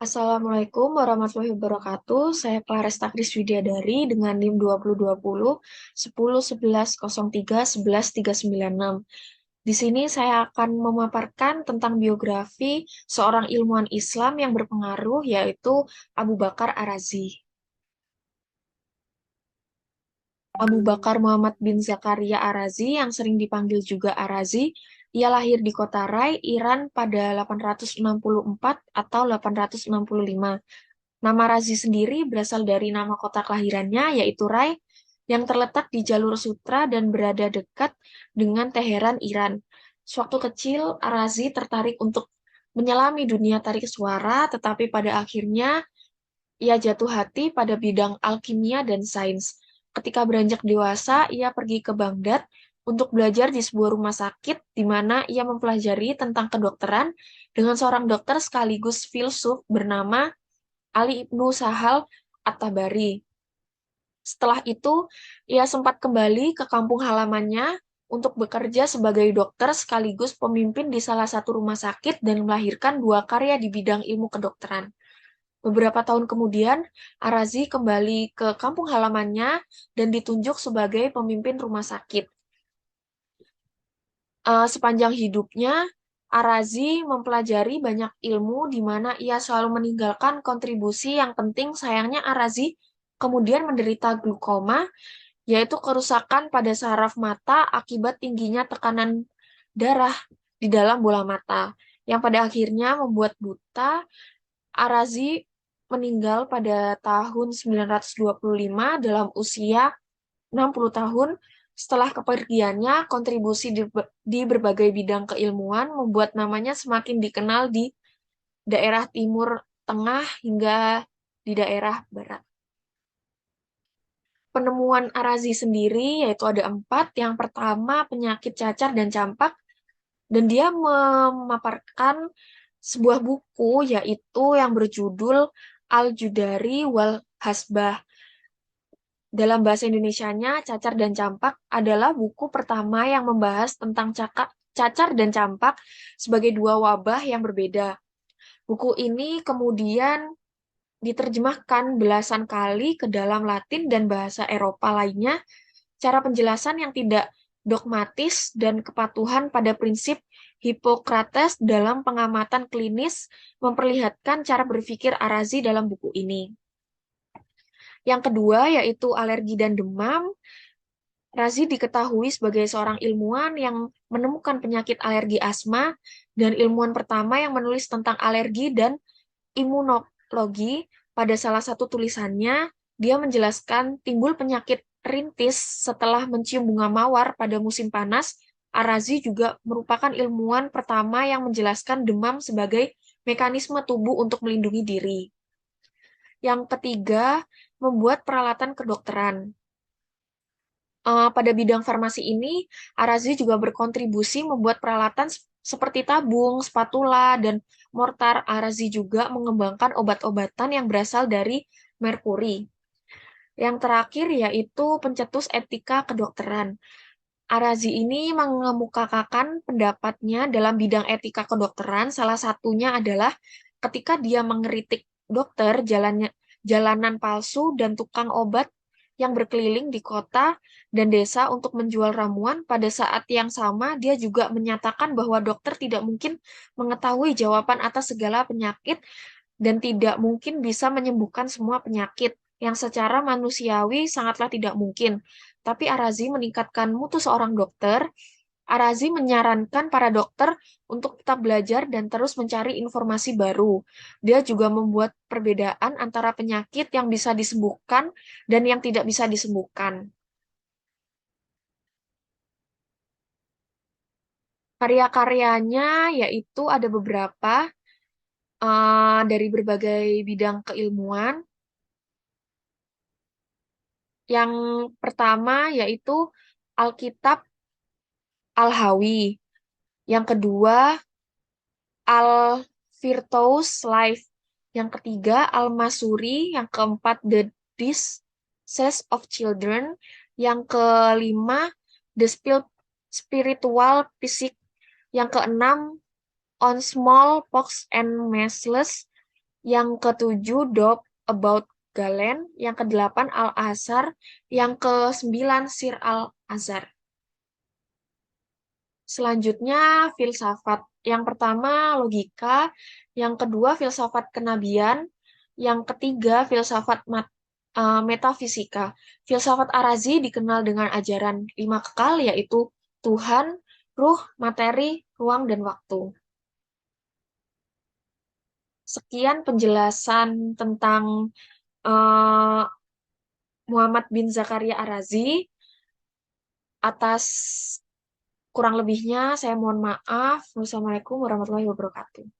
Assalamualaikum warahmatullahi wabarakatuh. Saya Claresta Kriswidyadari dengan NIM 2020 10 11 03 11 396. Di sini saya akan memaparkan tentang biografi seorang ilmuwan Islam yang berpengaruh, yaitu Abu Bakar Ar-Razi. Abu Bakar Muhammad bin Zakaria Ar-Razi yang sering dipanggil juga Ar-Razi, ia lahir di kota Rai, Iran pada 864 atau 865. Nama Razi sendiri berasal dari nama kota kelahirannya, yaitu Rai, yang terletak di jalur sutra dan berada dekat dengan Teheran, Iran. Sewaktu kecil, Razi tertarik untuk menyelami dunia tarik suara, tetapi pada akhirnya ia jatuh hati pada bidang alkimia dan sains. Ketika beranjak dewasa, ia pergi ke Baghdad untuk belajar di sebuah rumah sakit di mana ia mempelajari tentang kedokteran dengan seorang dokter sekaligus filsuf bernama Ali Ibnu Sahal At-Tabari. Setelah itu, ia sempat kembali ke kampung halamannya untuk bekerja sebagai dokter sekaligus pemimpin di salah satu rumah sakit dan melahirkan dua karya di bidang ilmu kedokteran. Beberapa tahun kemudian, Arazi kembali ke kampung halamannya dan ditunjuk sebagai pemimpin rumah sakit. Sepanjang hidupnya, Arazi mempelajari banyak ilmu di mana ia selalu meninggalkan kontribusi yang penting. Sayangnya Arazi kemudian menderita glaukoma, yaitu kerusakan pada saraf mata akibat tingginya tekanan darah di dalam bola mata, yang pada akhirnya membuat buta. Arazi meninggal pada tahun 925 dalam usia 60 tahun. Setelah kepergiannya, kontribusi di berbagai bidang keilmuan membuat namanya semakin dikenal di daerah Timur Tengah hingga di daerah Barat. Penemuan Arazi sendiri yaitu ada 4. Yang pertama, penyakit cacar dan campak, dan dia memaparkan sebuah buku yaitu yang berjudul Al-Judari wal Hasbah. Dalam bahasa Indonesianya, Cacar dan Campak adalah buku pertama yang membahas tentang cacar dan campak sebagai dua wabah yang berbeda. Buku ini kemudian diterjemahkan belasan kali ke dalam Latin dan bahasa Eropa lainnya. Cara penjelasan yang tidak dogmatis dan kepatuhan pada prinsip Hippocrates dalam pengamatan klinis memperlihatkan cara berpikir Arazi dalam buku ini. Yang kedua yaitu alergi dan demam. Razi diketahui sebagai seorang ilmuwan yang menemukan penyakit alergi asma dan ilmuwan pertama yang menulis tentang alergi dan imunologi. Pada salah satu tulisannya, dia menjelaskan timbul penyakit rintis setelah mencium bunga mawar pada musim panas. Arazi juga merupakan ilmuwan pertama yang menjelaskan demam sebagai mekanisme tubuh untuk melindungi diri. Yang ketiga, membuat peralatan kedokteran. Pada bidang farmasi ini, Arazi juga berkontribusi membuat peralatan seperti tabung, spatula, dan mortar. Arazi juga mengembangkan obat-obatan yang berasal dari merkuri. Yang terakhir yaitu pencetus etika kedokteran. Arazi ini mengemukakan pendapatnya dalam bidang etika kedokteran. Salah satunya adalah ketika dia mengkritik dokter, jalanan palsu, dan tukang obat yang berkeliling di kota dan desa untuk menjual ramuan. Pada saat yang sama, dia juga menyatakan bahwa dokter tidak mungkin mengetahui jawaban atas segala penyakit dan tidak mungkin bisa menyembuhkan semua penyakit yang secara manusiawi sangatlah tidak mungkin. Tapi Arazi meningkatkan mutu seorang dokter. Arazi menyarankan para dokter untuk tetap belajar dan terus mencari informasi baru. Dia juga membuat perbedaan antara penyakit yang bisa disembuhkan dan yang tidak bisa disembuhkan. Karya-karyanya yaitu ada beberapa dari berbagai bidang keilmuan. Yang pertama yaitu Alkitab Al-Hawi. Yang kedua Al-Firdaus Life. Yang ketiga Al-Masuri. Yang keempat The Disease of Children. Yang kelima The Spiritual Physique. Yang keenam On Smallpox and Measles. Yang ketujuh, Dope About Galen. Yang kedelapan, Al-Azhar. Yang kesembilan, Sir Al-Azhar. Selanjutnya, filsafat. Yang pertama, logika. Yang kedua, filsafat kenabian. Yang ketiga, filsafat metafisika. Filsafat Arazi dikenal dengan ajaran lima kekal, yaitu Tuhan, ruh, materi, ruang, dan waktu. Sekian penjelasan tentang eh, Muhammad bin Zakaria Arazi. Atas kurang lebihnya, saya mohon maaf. Wassalamualaikum warahmatullahi wabarakatuh.